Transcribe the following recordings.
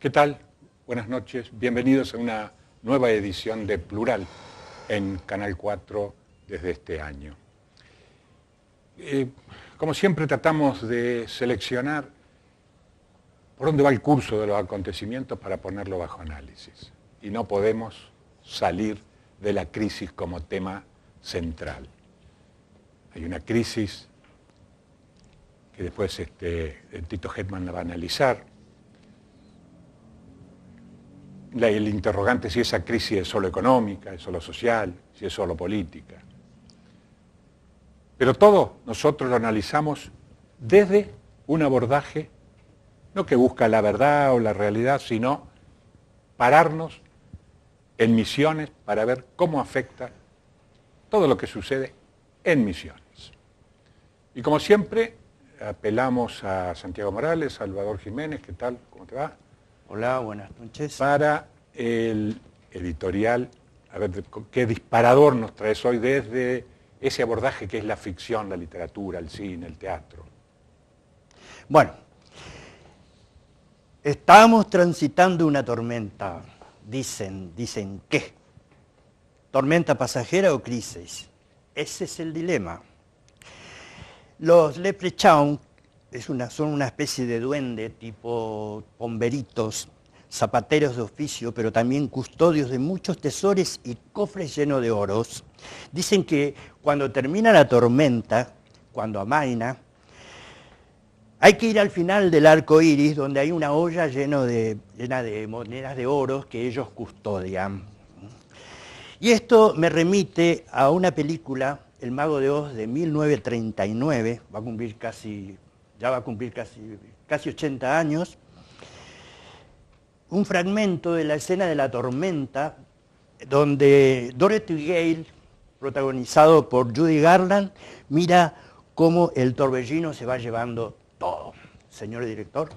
¿Qué tal? Buenas noches. Bienvenidos a una nueva edición de Plural en Canal 4 desde este año. Como siempre tratamos de seleccionar por dónde va el curso de los acontecimientos para ponerlo bajo análisis. Y no podemos salir de la crisis como tema central. Hay una crisis que después Tito Hetman la va a analizar. El interrogante es si esa crisis es solo económica, es solo social, si es solo política. Pero todo nosotros lo analizamos desde un abordaje, no que busca la verdad o la realidad, sino pararnos en Misiones para ver cómo afecta todo lo que sucede en Misiones. Y como siempre, apelamos a Santiago Morales, Salvador Jiménez, ¿qué tal? ¿Cómo te va? Hola, buenas noches. Para el editorial, a ver, ¿qué disparador nos traes hoy desde ese abordaje que es la ficción, la literatura, el cine, el teatro? Bueno, estamos transitando una tormenta, dicen ¿qué? ¿Tormenta pasajera o crisis? Ese es el dilema. Los leprechaun son una especie de duende tipo bomberitos, zapateros de oficio, pero también custodios de muchos tesoros y cofres llenos de oros. Dicen que cuando termina la tormenta, cuando amaina, hay que ir al final del arco iris, donde hay una olla llena de monedas de oro que ellos custodian. Y esto me remite a una película, El Mago de Oz, de 1939, ya va a cumplir casi 80 años, un fragmento de la escena de la tormenta, donde Dorothy Gale, protagonizado por Judy Garland, mira cómo el torbellino se va llevando todo. Señor director.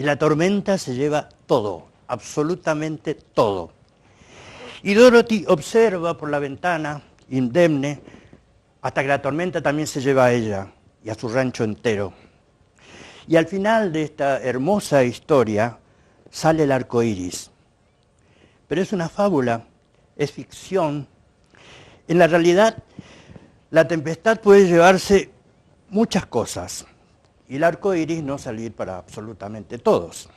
La tormenta se lleva todo, absolutamente todo. Y Dorothy observa por la ventana, indemne, hasta que la tormenta también se lleva a ella y a su rancho entero. Y al final de esta hermosa historia sale el arco iris. Pero es una fábula, es ficción. En la realidad, La tempestad puede llevarse muchas cosas y el arco iris no salir para absolutamente todos.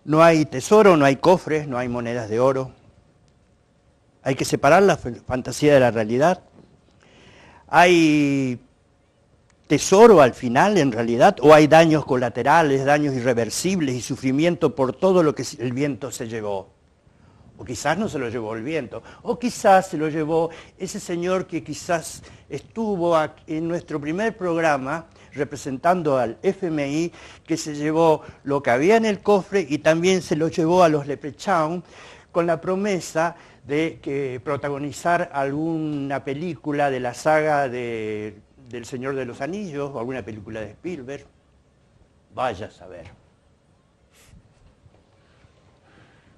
No hay tesoro, no hay cofres, no hay monedas de oro. Hay que separar la fantasía de la realidad. ¿Hay tesoro al final en realidad o hay daños colaterales, daños irreversibles y sufrimiento por todo lo que el viento se llevó? O quizás no se lo llevó el viento, o quizás se lo llevó ese señor que quizás estuvo en nuestro primer programa representando al FMI, que se llevó lo que había en el cofre y también se lo llevó a los Leprechaun con la promesa de protagonizar alguna película de la saga del Señor de los Anillos o alguna película de Spielberg. Vaya a saber.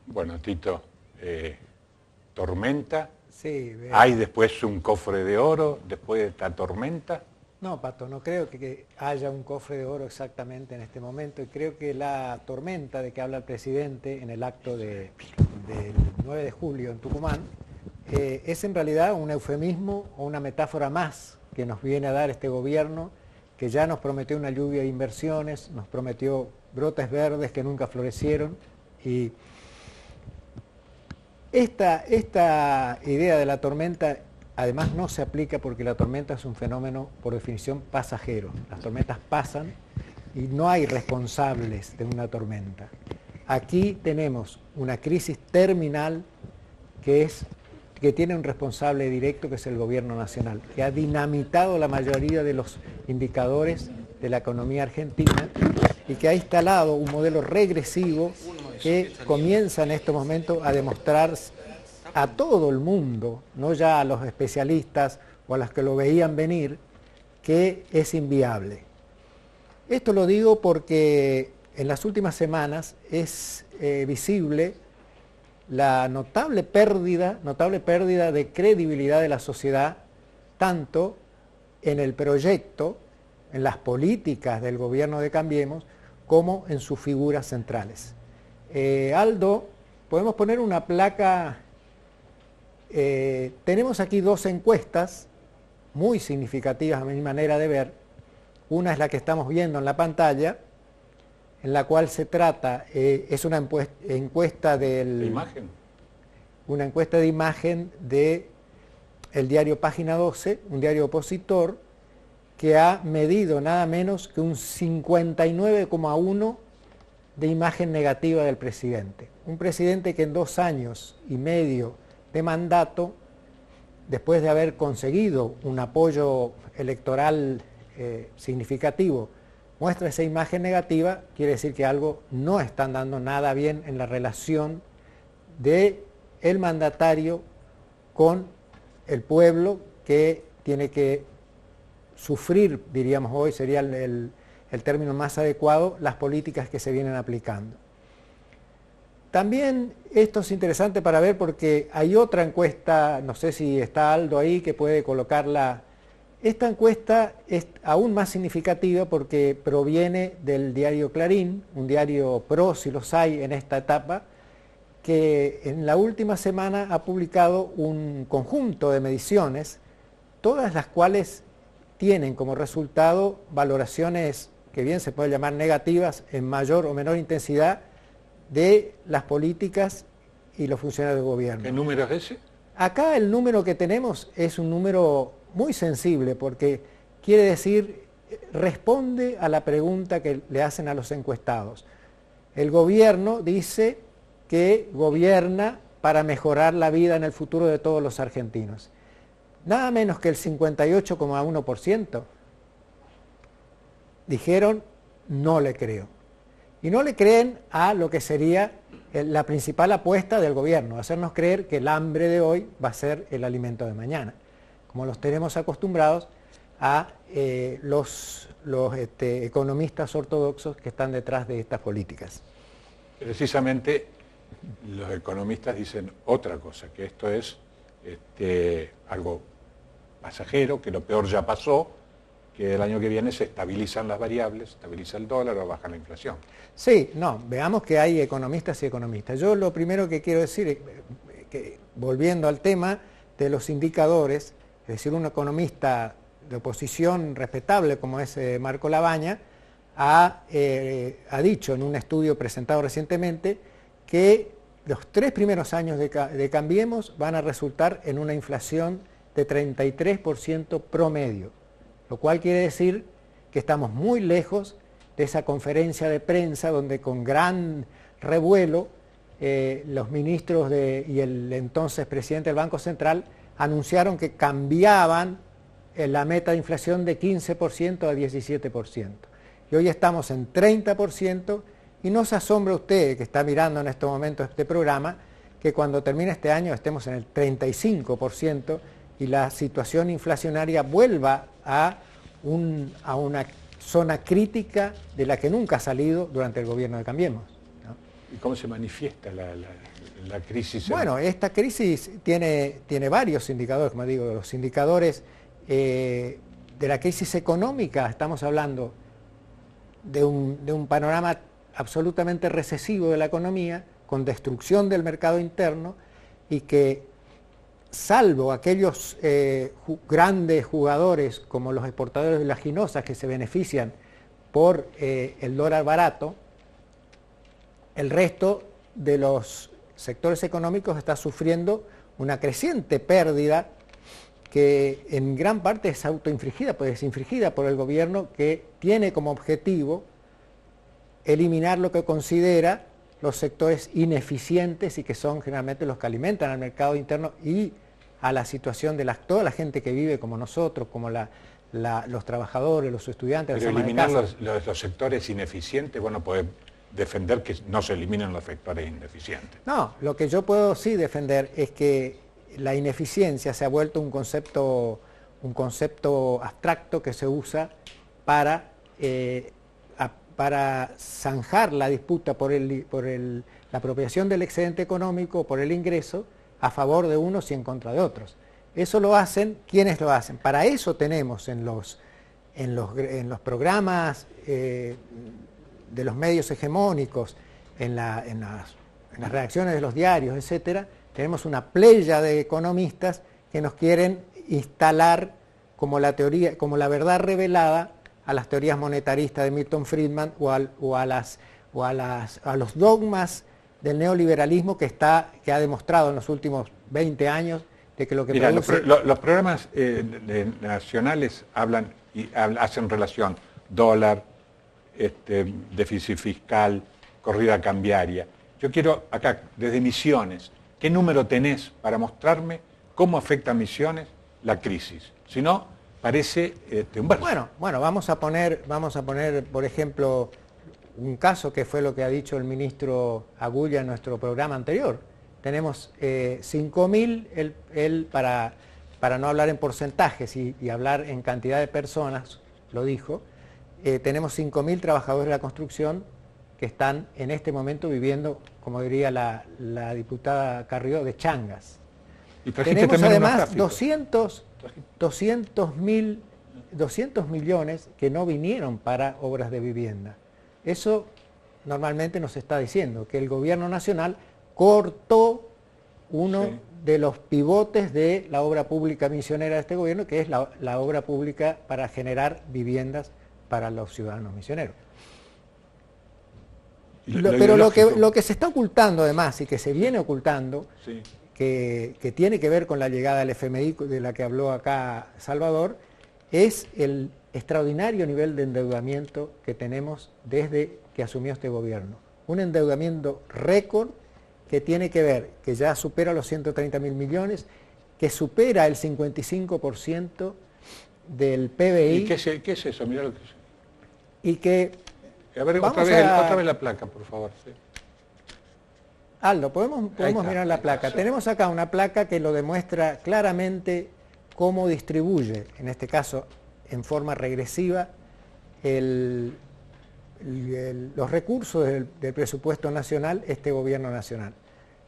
Bueno, Tito, tormenta, Sí, hay después un cofre de oro, después de esta tormenta. no, Pato, no creo que haya un cofre de oro exactamente en este momento y creo que la tormenta de que habla el presidente en el acto del 9 de julio en Tucumán es en realidad un eufemismo o una metáfora más que nos viene a dar este gobierno que ya nos prometió una lluvia de inversiones, nos prometió brotes verdes que nunca florecieron y esta idea de la tormenta además no se aplica porque la tormenta es un fenómeno por definición pasajero. Las tormentas pasan y no hay responsables de una tormenta. Aquí tenemos una crisis terminal que tiene un responsable directo que es el gobierno nacional, que ha dinamitado la mayoría de los indicadores de la economía argentina y que ha instalado un modelo regresivo que comienza en estos momentos a demostrar a todo el mundo, no ya a los especialistas o a los que lo veían venir, que es inviable. Esto lo digo porque en las últimas semanas es visible la notable pérdida de credibilidad de la sociedad, tanto en el proyecto, en las políticas del gobierno de Cambiemos, como en sus figuras centrales. Aldo, podemos poner una placa, tenemos aquí dos encuestas muy significativas a mi manera de ver. Una es la que estamos viendo en la pantalla, en la cual se trata, es una encuesta ¿De imagen? Una encuesta de imagen del diario Página 12, un diario opositor, que ha medido nada menos que un 59,1 de imagen negativa del presidente. Un presidente que en 2 años y medio de mandato, después de haber conseguido un apoyo electoral significativo, muestra esa imagen negativa, quiere decir que algo no está andando nada bien en la relación del mandatario con el pueblo que tiene que sufrir, diríamos hoy, sería el término más adecuado, las políticas que se vienen aplicando. También esto es interesante para ver porque hay otra encuesta, no sé si está Aldo ahí, que puede colocarla. Esta encuesta es aún más significativa porque proviene del diario Clarín, un diario pro, si los hay en esta etapa, que en la última semana ha publicado un conjunto de mediciones, todas las cuales tienen como resultado valoraciones que bien se pueden llamar negativas en mayor o menor intensidad de las políticas y los funcionarios del gobierno. ¿Qué número es ese? Acá el número que tenemos es un número muy sensible porque quiere decir, responde a la pregunta que le hacen a los encuestados. El gobierno dice que gobierna para mejorar la vida en el futuro de todos los argentinos. Nada menos que el 58,1% dijeron no le creo. Y no le creen a lo que sería la principal apuesta del gobierno, hacernos creer que el hambre de hoy va a ser el alimento de mañana, como los tenemos acostumbrados a los economistas ortodoxos que están detrás de estas políticas. Precisamente los economistas dicen otra cosa, que esto es algo pasajero, que lo peor ya pasó, que el año que viene se estabilizan las variables, estabiliza el dólar o baja la inflación. Sí, no, veamos que hay economistas y economistas. Yo lo primero que quiero decir es que, volviendo al tema de los indicadores, es decir, un economista de oposición respetable como es Marco Labaña, ha dicho en un estudio presentado recientemente que los 3 primeros años de Cambiemos van a resultar en una inflación de 33% promedio, lo cual quiere decir que estamos muy lejos de esa conferencia de prensa donde con gran revuelo los ministros y el entonces presidente del Banco Central anunciaron que cambiaban la meta de inflación de 15% a 17%. Y hoy estamos en 30%, y no se asombra usted, que está mirando en este momento este programa, que cuando termine este año estemos en el 35% y la situación inflacionaria vuelva a una zona crítica de la que nunca ha salido durante el gobierno de Cambiemos, ¿no? ¿Y cómo se manifiesta la crisis? Bueno, esta crisis tiene varios indicadores, como digo, los indicadores de la crisis económica. Estamos hablando de un panorama absolutamente recesivo de la economía, con destrucción del mercado interno, y que, salvo aquellos grandes jugadores como los exportadores de oleaginosas que se benefician por el dólar barato, el resto de los sectores económicos está sufriendo una creciente pérdida que en gran parte es autoinfligida, pues es infligida por el gobierno, que tiene como objetivo eliminar lo que considera los sectores ineficientes y que son generalmente los que alimentan al mercado interno y a la situación de toda la gente que vive como nosotros, como los trabajadores, los estudiantes. Pero eliminar los sectores ineficientes, bueno, puede defender que no se eliminen los sectores ineficientes. No, lo que yo puedo sí defender es que la ineficiencia se ha vuelto un concepto abstracto que se usa para zanjar la disputa por la apropiación del excedente económico, por el ingreso, a favor de unos y en contra de otros. Eso lo hacen, ¿quiénes lo hacen? Para eso tenemos en los programas de los medios hegemónicos, en las redacciones de los diarios, etcétera, tenemos una playa de economistas que nos quieren instalar como la teoría, como la verdad revelada a las teorías monetaristas de Milton Friedman o a los dogmas del neoliberalismo que ha demostrado en los últimos 20 años de que lo que produce... los programas nacionales hablan y hacen relación dólar, déficit fiscal, corrida cambiaria. Yo quiero acá, desde Misiones, ¿qué número tenés para mostrarme cómo afecta a Misiones la crisis? Si no, parece un verso. Bueno, vamos a poner, por ejemplo, un caso que fue lo que ha dicho el ministro Agulla en nuestro programa anterior. Tenemos 5.000, para no hablar en porcentajes y hablar en cantidad de personas, lo dijo, tenemos 5.000 trabajadores de la construcción que están en este momento viviendo, como diría la diputada Carrió, de changas. Y tenemos además 200 millones que no vinieron para obras de vivienda. Eso normalmente nos está diciendo que el gobierno nacional cortó uno de los pivotes de la obra pública misionera de este gobierno, que es la obra pública para generar viviendas para los ciudadanos misioneros. Pero lo que se está ocultando además y que se viene ocultando, sí, que tiene que ver con la llegada del FMI de la que habló acá Salvador, es el extraordinario nivel de endeudamiento que tenemos desde que asumió este gobierno. Un endeudamiento récord que tiene que ver, que ya supera los 130.000 millones, que supera el 55% del PBI. ¿Y qué es eso? Mirá lo que es. Y que... A ver, otra vez la placa, por favor. Sí. Aldo, podemos mirar la placa. Tenemos acá una placa que lo demuestra claramente cómo distribuye, en este caso en forma regresiva, los recursos del presupuesto nacional, este gobierno nacional.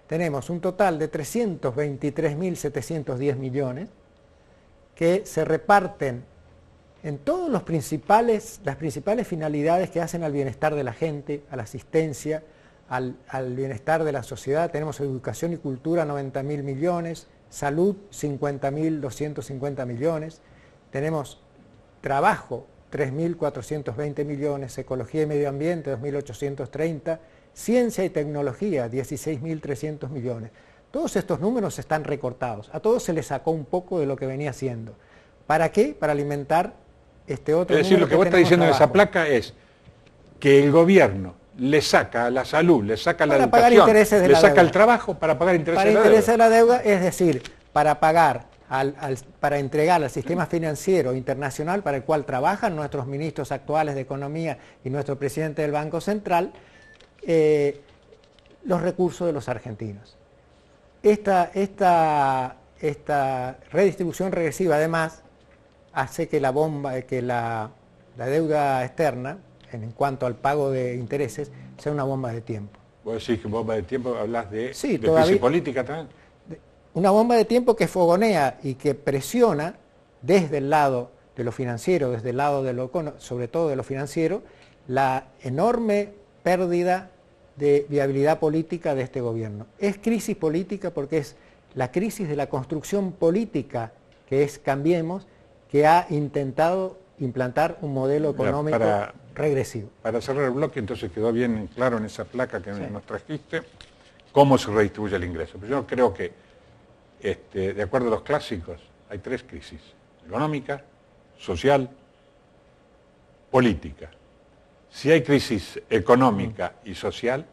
Tenemos un total de 323.710 millones que se reparten en todas las principales finalidades que hacen al bienestar de la gente, a la asistencia, al bienestar de la sociedad. Tenemos educación y cultura, 90.000 millones, salud 50.250 millones, tenemos trabajo 3.420 millones, ecología y medio ambiente 2.830, ciencia y tecnología 16.300 millones. Todos estos números están recortados, a todos se les sacó un poco de lo que venía haciendo. ¿Para qué? Para alimentar este otro. Es decir, lo que vos estás diciendo en esa placa es que el gobierno le saca a la salud, le saca a la educación, le saca el trabajo para pagar intereses de la deuda. Para intereses de la deuda, es decir, para pagar, para entregar al sistema financiero internacional para el cual trabajan nuestros ministros actuales de Economía y nuestro presidente del Banco Central, los recursos de los argentinos. Esta redistribución regresiva, además, hace que la deuda externa, en cuanto al pago de intereses, sea una bomba de tiempo. Vos decís que bomba de tiempo, hablas de crisis política también. Una bomba de tiempo que fogonea y que presiona desde el lado de lo financiero, desde el lado sobre todo de lo financiero, la enorme pérdida de viabilidad política de este gobierno. Es crisis política porque es la crisis de la construcción política que es Cambiemos, que ha intentado implantar un modelo económico regresivo. Para cerrar el bloque, entonces quedó bien claro en esa placa que nos trajiste cómo se redistribuye el ingreso. Pero yo creo que, de acuerdo a los clásicos, hay tres crisis: económica, social, política. Si hay crisis económica y social,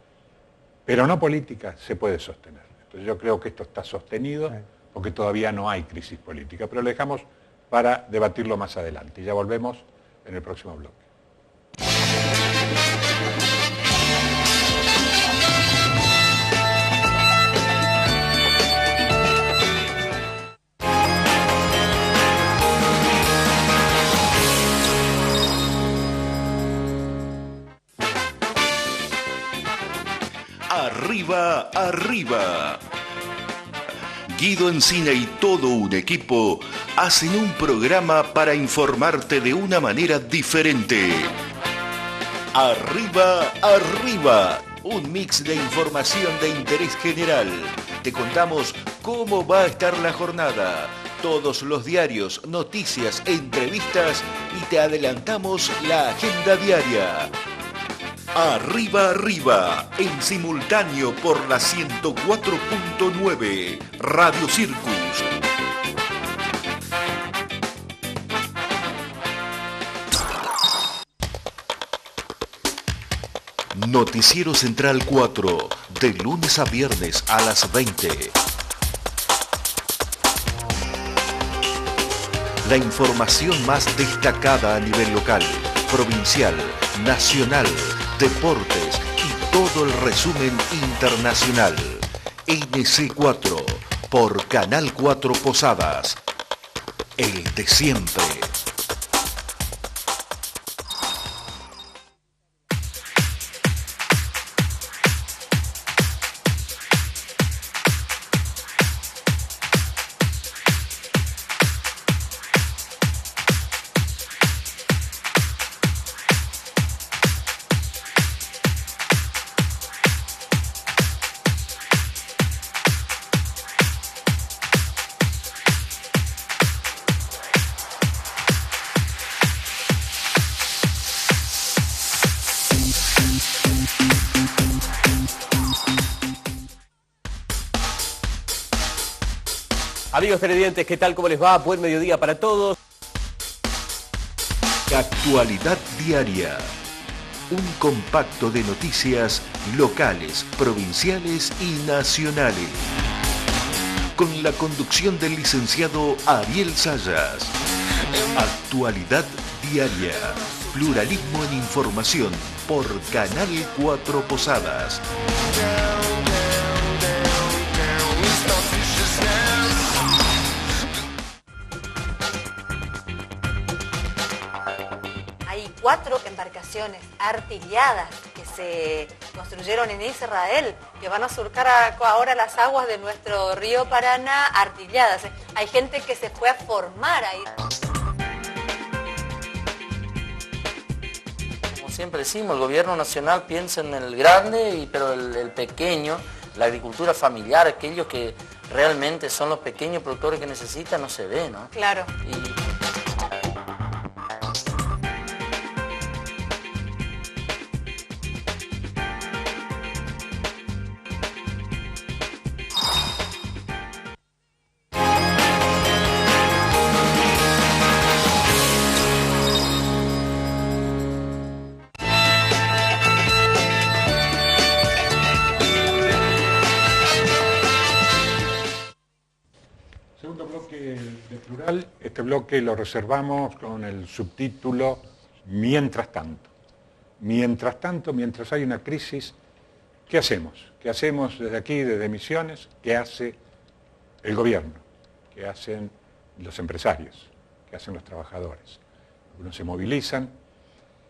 pero no política, se puede sostener. Entonces yo creo que esto está sostenido porque todavía no hay crisis política, pero lo dejamos para debatirlo más adelante. Y ya volvemos en el próximo bloque. Arriba, arriba. Guido Encina y todo un equipo hacen un programa para informarte de una manera diferente. Arriba, arriba. Un mix de información de interés general. Te contamos cómo va a estar la jornada, todos los diarios, noticias, entrevistas y te adelantamos la agenda diaria. Arriba, arriba, en simultáneo por la 104.9, Radio Circus. Noticiero Central 4, de lunes a viernes a las 20. La información más destacada a nivel local, provincial, nacional, deportes y todo el resumen internacional. NC4 por Canal 4 Posadas. El de siempre. Amigos televidentes, ¿qué tal? ¿Cómo les va? Buen mediodía para todos. Actualidad diaria. Un compacto de noticias locales, provinciales y nacionales. Con la conducción del licenciado Ariel Sayas. Actualidad diaria. Pluralismo en información por Canal 4 Posadas. Hay 4 embarcaciones artilladas que se construyeron en Israel, que van a surcar ahora las aguas de nuestro río Paraná artilladas. Hay gente que se fue a formar ahí. Como siempre decimos, el gobierno nacional piensa en el grande, pero el pequeño, la agricultura familiar, aquellos que realmente son los pequeños productores que necesitan, no se ve, ¿no? Claro. Segundo bloque de Plural. Este bloque lo reservamos con el subtítulo Mientras tanto. Mientras tanto, mientras hay una crisis, ¿qué hacemos? ¿Qué hacemos desde aquí, desde Misiones? ¿Qué hace el gobierno? ¿Qué hacen los empresarios? ¿Qué hacen los trabajadores? Algunos se movilizan,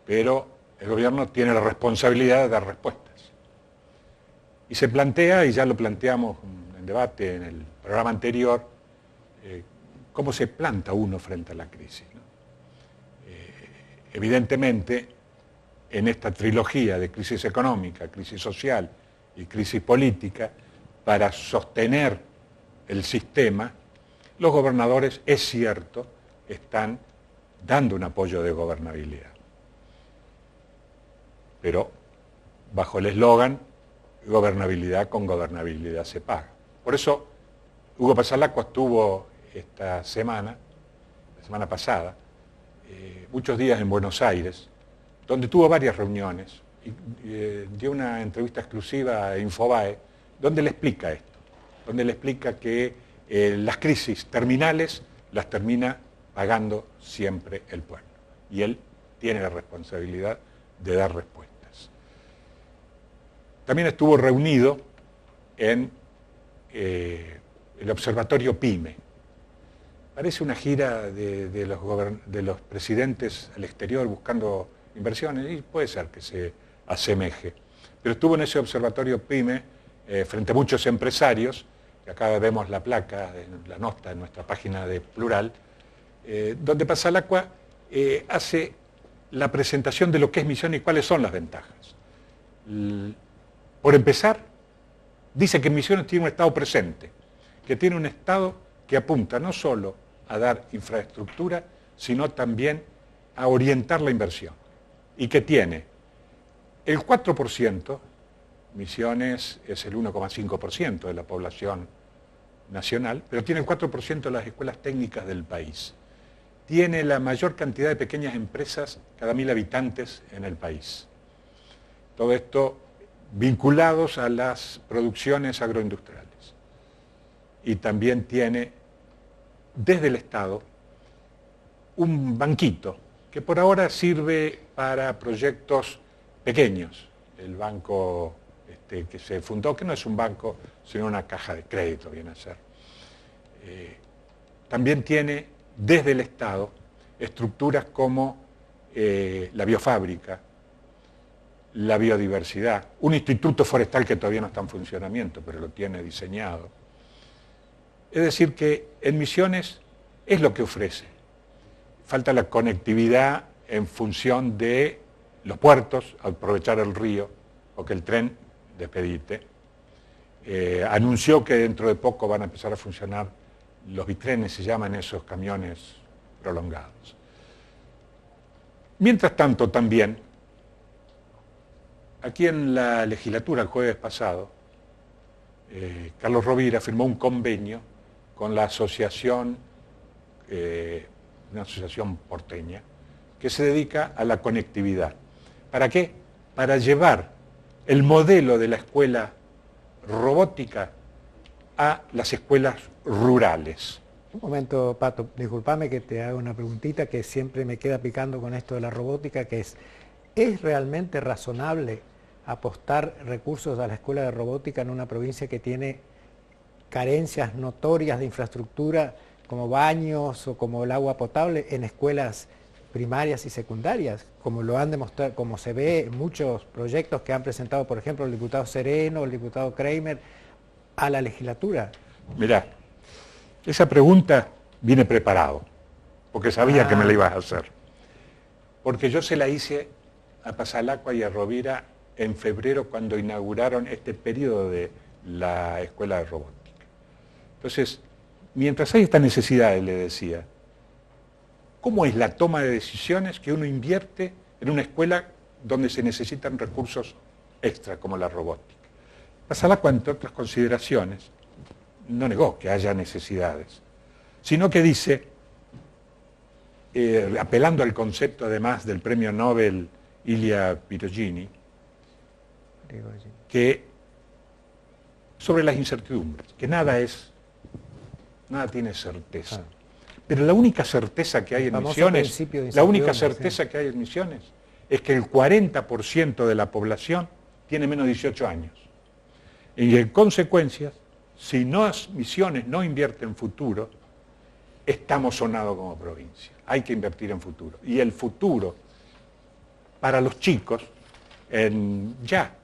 pero el gobierno tiene la responsabilidad de dar respuestas. Y se plantea, y ya lo planteamos en debate en el programa anterior, cómo se planta uno frente a la crisis, ¿no? Evidentemente, en esta trilogía de crisis económica, crisis social y crisis política, para sostener el sistema, los gobernadores, es cierto, están dando un apoyo de gobernabilidad. Pero bajo el eslogan, gobernabilidad con gobernabilidad se paga. Por eso, Hugo Pasalacqua estuvo esta semana, la semana pasada, muchos días en Buenos Aires, donde tuvo varias reuniones, y dio una entrevista exclusiva a Infobae, donde le explica esto, donde le explica que las crisis terminales las termina pagando siempre el pueblo, y él tiene la responsabilidad de dar respuestas. También estuvo reunido en el Observatorio PYME. Parece una gira de los presidentes al exterior buscando inversiones, y puede ser que se asemeje. Pero estuvo en ese Observatorio PYME frente a muchos empresarios, que acá vemos la placa, la nota en nuestra página de Plural, donde Pasalacqua hace la presentación de lo que es Misiones y cuáles son las ventajas. Por empezar, dice que Misiones tiene un Estado presente, que tiene un Estado que apunta no solo a dar infraestructura, sino también a orientar la inversión. Y que tiene el 4%, Misiones es el 1,5% de la población nacional, pero tiene el 4% de las escuelas técnicas del país. Tiene la mayor cantidad de pequeñas empresas cada 1000 habitantes en el país. Todo esto vinculados a las producciones agroindustriales. Y también tiene, desde el Estado, un banquito que por ahora sirve para proyectos pequeños. El banco que se fundó, que no es un banco, sino una caja de crédito, viene a ser. También tiene, desde el Estado, estructuras como la biofábrica, la biodiversidad, un instituto forestal que todavía no está en funcionamiento, pero lo tiene diseñado. Es decir, que en Misiones es lo que ofrece. Falta la conectividad en función de los puertos, aprovechar el río, o que el tren de Pedite. Anunció que dentro de poco van a empezar a funcionar los bitrenes, se llaman esos camiones prolongados. Mientras tanto, también, aquí en la legislatura, el jueves pasado, Carlos Rovira firmó un convenio con la asociación, una asociación porteña, que se dedica a la conectividad. ¿Para qué? Para llevar el modelo de la escuela robótica a las escuelas rurales. Un momento, Pato, discúlpame que te haga una preguntita que siempre me queda picando con esto de la robótica, que ¿es realmente razonable apostar recursos a la escuela de robótica en una provincia que tiene carencias notorias de infraestructura como baños o como el agua potable en escuelas primarias y secundarias, como lo han demostrado, como se ve en muchos proyectos que han presentado, por ejemplo, el diputado Sereno, el diputado Kramer, a la legislatura? Mirá, esa pregunta viene preparado, porque sabía que me la ibas a hacer. Porque yo se la hice a Pasalacqua y a Rovira en febrero cuando inauguraron este periodo de la escuela de robótica. Entonces, mientras hay estas necesidades, le decía, ¿cómo es la toma de decisiones que uno invierte en una escuela donde se necesitan recursos extra, como la robótica? Pasalacu, entre otras consideraciones, no negó que haya necesidades, sino que dice, apelando al concepto además del premio Nobel Ilya Prigogine, que sobre las incertidumbres, que nada tiene certeza. Pero la única certeza que hay en Misiones, es que el 40% de la población tiene menos de 18 años. Y en consecuencia, si Misiones no invierte en futuro, estamos sonados como provincia. Hay que invertir en futuro. Y el futuro, para los chicos, ya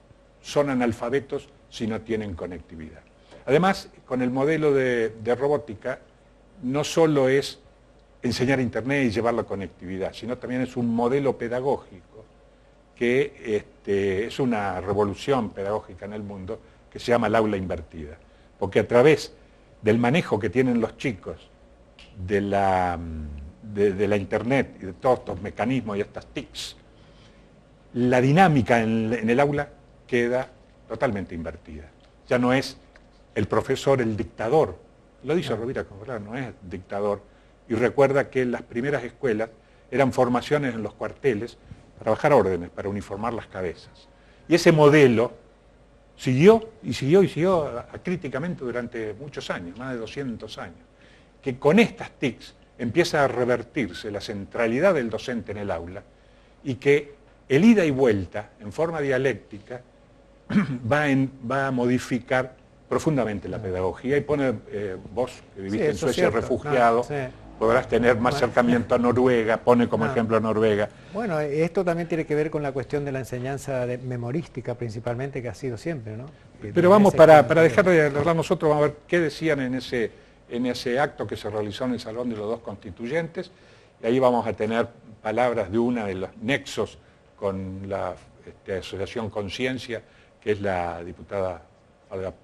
son analfabetos si no tienen conectividad. Además, con el modelo de robótica, no solo es enseñar Internet y llevar la conectividad, sino también es un modelo pedagógico que es una revolución pedagógica en el mundo que se llama el aula invertida. Porque a través del manejo que tienen los chicos de la Internet y de todos estos mecanismos y estas TICs, la dinámica en el aula queda totalmente invertida. Ya no es el profesor el dictador, lo dice Rovira Corral, no es dictador, y recuerda que las primeras escuelas eran formaciones en los cuarteles para bajar órdenes, para uniformar las cabezas. Y ese modelo siguió críticamente durante muchos años, más de 200 años, que con estas TICs empieza a revertirse la centralidad del docente en el aula y que el ida y vuelta, en forma dialéctica, va a modificar profundamente la pedagogía y pone, vos que viviste en Suecia refugiado, podrás tener más acercamiento a Noruega, pone como ejemplo a Noruega. Bueno, esto también tiene que ver con la cuestión de la enseñanza memorística principalmente, que ha sido siempre, ¿no? Pero vamos, para dejar de hablar nosotros, vamos a ver qué decían en ese acto que se realizó en el Salón de los Dos Constituyentes, y ahí vamos a tener palabras de una de los nexos con la Asociación Conciencia, que es la diputada Olga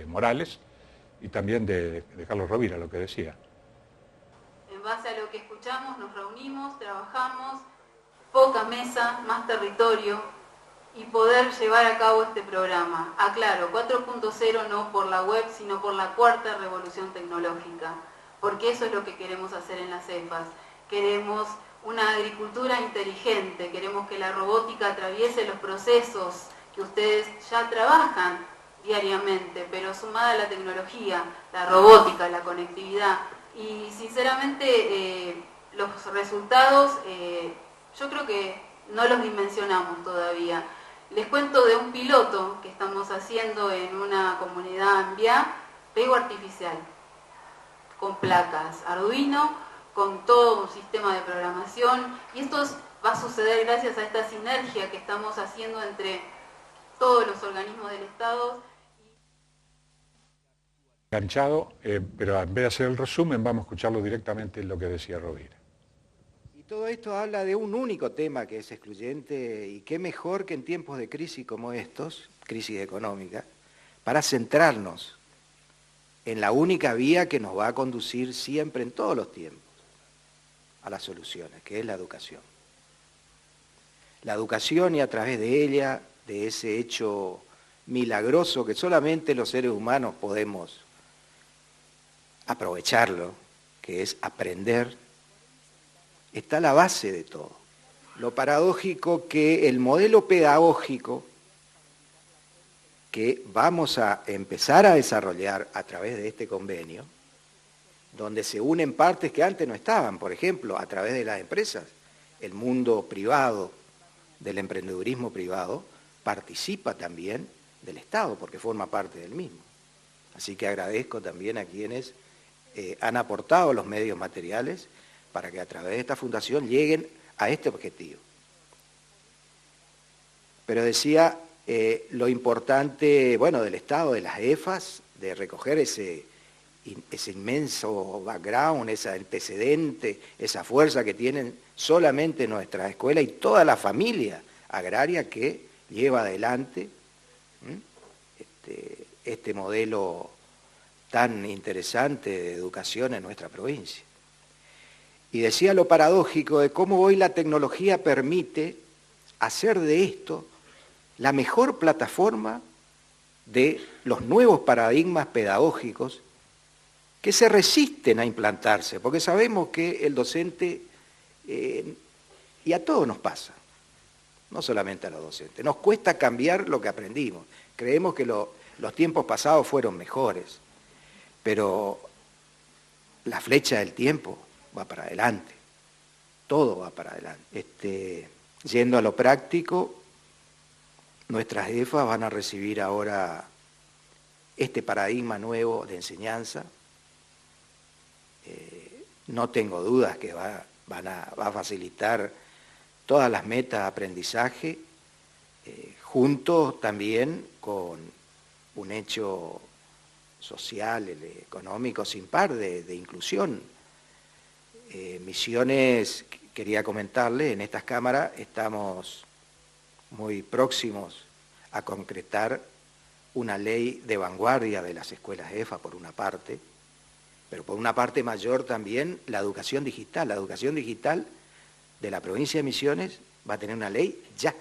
Morales, y también de Carlos Rovira, lo que decía. En base a lo que escuchamos, nos reunimos, trabajamos, poca mesa, más territorio, y poder llevar a cabo este programa. Aclaro, 4.0 no por la web, sino por la cuarta revolución tecnológica, porque eso es lo que queremos hacer en las CEFAS. Queremos una agricultura inteligente, queremos que la robótica atraviese los procesos que ustedes ya trabajan diariamente, pero sumada a la tecnología, la robótica, la conectividad. Y sinceramente los resultados yo creo que no los dimensionamos todavía. Les cuento de un piloto que estamos haciendo en una comunidad en Biá, pego artificial, con placas Arduino, con todo un sistema de programación, y esto va a suceder gracias a esta sinergia que estamos haciendo entre todos los organismos del Estado. Enganchado, pero en vez de hacer el resumen, vamos a escucharlo directamente en lo que decía Rovira. Y todo esto habla de un único tema que es excluyente, y qué mejor que en tiempos de crisis como estos, crisis económica, para centrarnos en la única vía que nos va a conducir siempre, en todos los tiempos, a las soluciones, que es la educación. La educación, y a través de ella, de ese hecho milagroso que solamente los seres humanos podemos aprovecharlo, que es aprender, está la base de todo. Lo paradójico que el modelo pedagógico que vamos a empezar a desarrollar a través de este convenio, donde se unen partes que antes no estaban, por ejemplo, a través de las empresas, el mundo privado, del emprendedurismo privado, participa también del Estado, porque forma parte del mismo. Así que agradezco también a quienes han aportado los medios materiales para que a través de esta fundación lleguen a este objetivo. Pero decía lo importante, bueno, del Estado, de las EFAS, de recoger ese inmenso background, ese antecedente, esa fuerza que tienen solamente nuestra escuela y toda la familia agraria que lleva adelante este modelo tan interesante de educación en nuestra provincia. Y decía lo paradójico de cómo hoy la tecnología permite hacer de esto la mejor plataforma de los nuevos paradigmas pedagógicos que se resisten a implantarse, porque sabemos que el docente, y a todos nos pasa, no solamente a los docentes, nos cuesta cambiar lo que aprendimos. Creemos que los tiempos pasados fueron mejores, pero la flecha del tiempo va para adelante, todo va para adelante. Yendo a lo práctico, nuestras EFA van a recibir ahora este paradigma nuevo de enseñanza. No tengo dudas que va a facilitar todas las metas de aprendizaje, junto también con un hecho social, económico sin par de inclusión. Misiones, quería comentarle, en estas cámaras estamos muy próximos a concretar una ley de vanguardia de las escuelas EFA, por una parte, pero por una parte mayor también la educación digital. La educación digital de la provincia de Misiones va a tener una ley ya.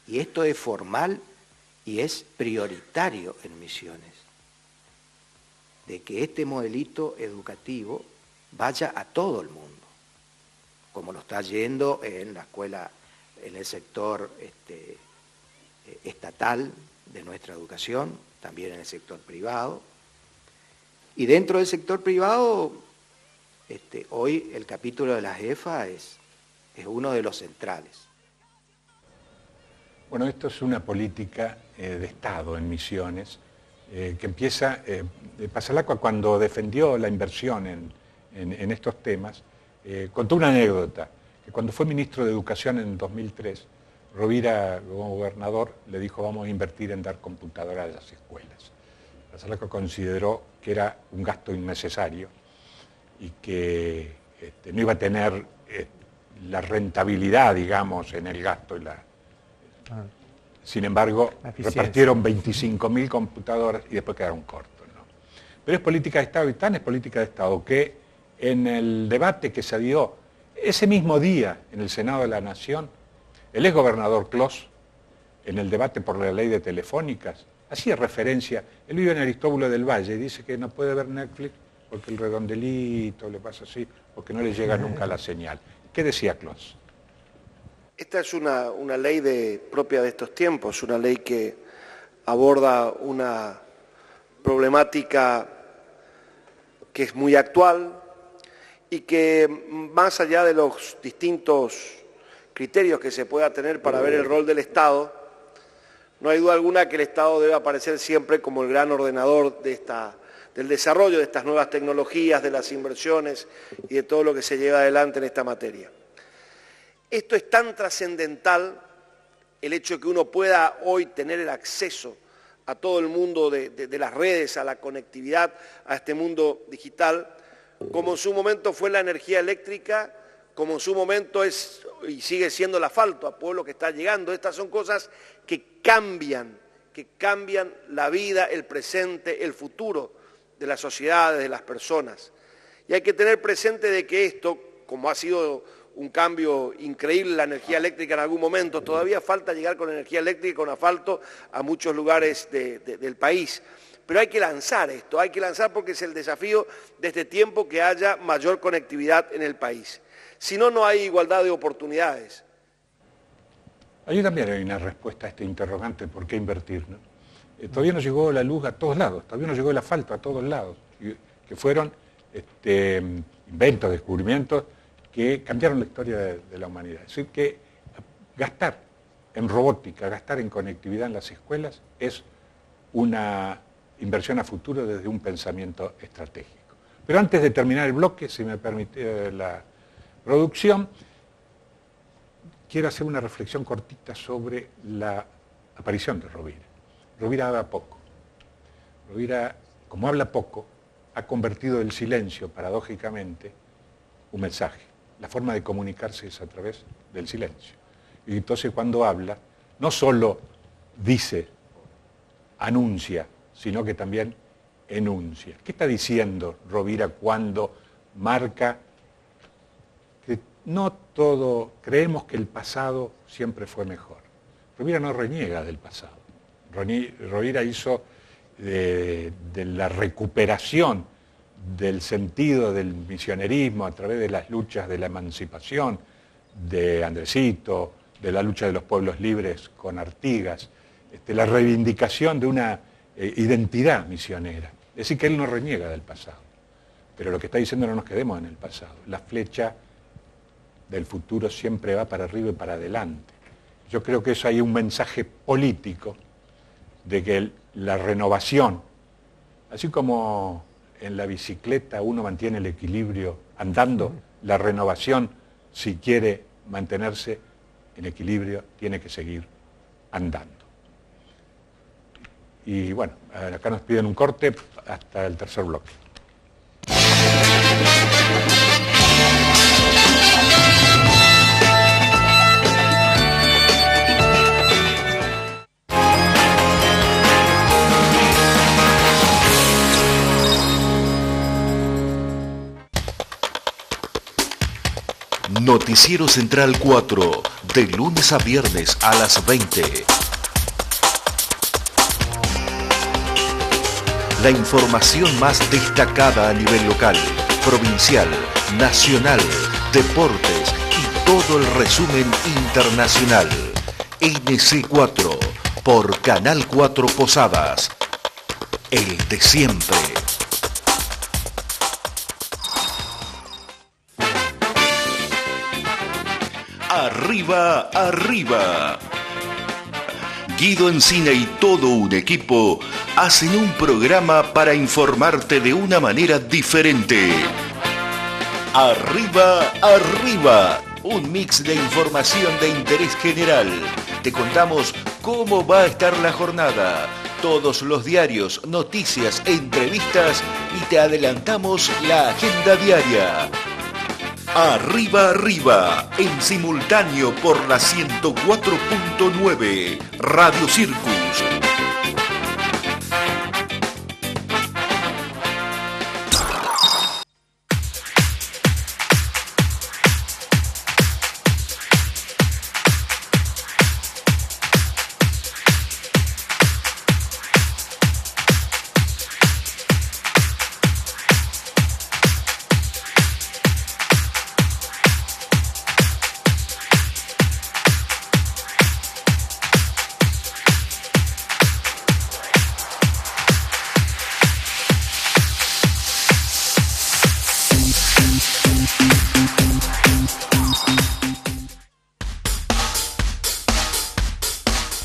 Y esto es formal y es prioritario en Misiones, de que este modelito educativo vaya a todo el mundo, como lo está yendo en la escuela, en el sector estatal de nuestra educación, también en el sector privado. Y dentro del sector privado, hoy el capítulo de las EFA es uno de los centrales. Bueno, esto es una política de Estado en Misiones, que empieza, Pasalacqua cuando defendió la inversión en estos temas, contó una anécdota, que cuando fue ministro de Educación en 2003, Rovira, como gobernador, le dijo: vamos a invertir en dar computadoras a las escuelas. Pasalacqua consideró que era un gasto innecesario y que no iba a tener la rentabilidad, digamos, en el gasto. Sin embargo, repartieron 25.000 computadoras y después quedaron cortos, ¿no? Pero es política de Estado, y tan es política de Estado que en el debate que se dio ese mismo día en el Senado de la Nación, el exgobernador Clos, en el debate por la ley de telefónicas, hacía referencia, él vive en Aristóbulo del Valle y dice que no puede ver Netflix porque el redondelito le pasa así, porque no le llega nunca la señal. ¿Qué decía Clos? Esta es una ley propia de estos tiempos, una ley que aborda una problemática que es muy actual y que, más allá de los distintos criterios que se pueda tener para ver el rol del Estado, no hay duda alguna que el Estado debe aparecer siempre como el gran ordenador del desarrollo de estas nuevas tecnologías, de las inversiones y de todo lo que se lleva adelante en esta materia. Esto es tan trascendental, el hecho de que uno pueda hoy tener el acceso a todo el mundo de las redes, a la conectividad, a este mundo digital, como en su momento fue la energía eléctrica, como en su momento es y sigue siendo el asfalto a pueblo que está llegando. Estas son cosas que cambian la vida, el presente, el futuro de las sociedades, de las personas. Y hay que tener presente de que esto, como ha sido un cambio increíble la energía eléctrica en algún momento, todavía falta llegar con energía eléctrica y con asfalto a muchos lugares del país. Pero hay que lanzar esto, hay que lanzar porque es el desafío de este tiempo, que haya mayor conectividad en el país. Si no, no hay igualdad de oportunidades. Ahí también hay una respuesta a este interrogante: ¿por qué invertir, no? Todavía no llegó la luz a todos lados, todavía no llegó el asfalto a todos lados, que fueron inventos, descubrimientos que cambiaron la historia de la humanidad. Es decir, que gastar en robótica, gastar en conectividad en las escuelas es una inversión a futuro desde un pensamiento estratégico. Pero antes de terminar el bloque, si me permite la producción, quiero hacer una reflexión cortita sobre la aparición de Rovira. Rovira habla poco. Rovira, como habla poco, ha convertido el silencio, paradójicamente, un mensaje. La forma de comunicarse es a través del silencio. Y entonces, cuando habla, no solo dice, anuncia, sino que también enuncia. ¿Qué está diciendo Rovira cuando marca que no todo, creemos que el pasado siempre fue mejor? Rovira no reniega del pasado. Rovira hizo de la recuperación del sentido del misionerismo a través de las luchas de la emancipación de Andresito, de la lucha de los pueblos libres con Artigas, la reivindicación de una identidad misionera. Es decir, que él no reniega del pasado. Pero lo que está diciendo, no nos quedemos en el pasado. La flecha del futuro siempre va para arriba y para adelante. Yo creo que eso hay un mensaje político de que la renovación, así como en la bicicleta uno mantiene el equilibrio andando, la renovación, si quiere mantenerse en equilibrio, tiene que seguir andando. Y bueno, acá nos piden un corte hasta el tercer bloque. Noticiero Central 4, de lunes a viernes a las 20. La información más destacada a nivel local, provincial, nacional, deportes y todo el resumen internacional. NC4, por Canal 4 Posadas. El de siempre. Arriba, arriba. Guido Encina y todo un equipo hacen un programa para informarte de una manera diferente. Arriba, arriba. Un mix de información de interés general. Te contamos cómo va a estar la jornada, todos los diarios, noticias, entrevistas y te adelantamos la agenda diaria. Arriba, arriba, en simultáneo por la 104.9, Radio Circus.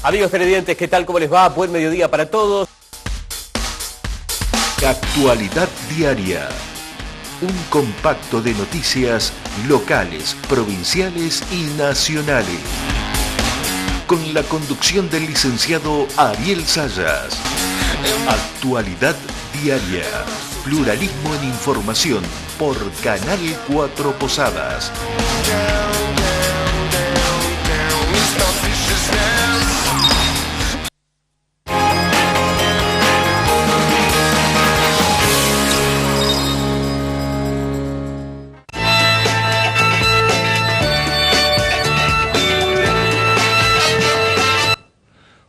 Amigos televidentes, ¿qué tal? ¿Cómo les va? Buen mediodía para todos. Actualidad diaria. Un compacto de noticias locales, provinciales y nacionales. Con la conducción del licenciado Ariel Sayas. Actualidad diaria. Pluralismo en información por Canal 4 Posadas.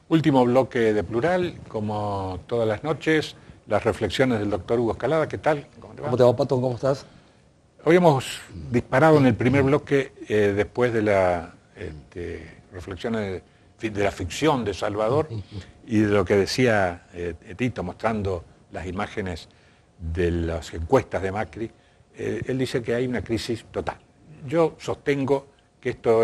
Último bloque de Plural, como todas las noches, las reflexiones del doctor Hugo Escalada. ¿Qué tal? ¿Cómo te va, Pato? ¿Cómo estás? Habíamos disparado en el primer bloque, después de las reflexiones de la ficción de Salvador y de lo que decía Tito, mostrando las imágenes de las encuestas de Macri. Él dice que hay una crisis total. Yo sostengo que esto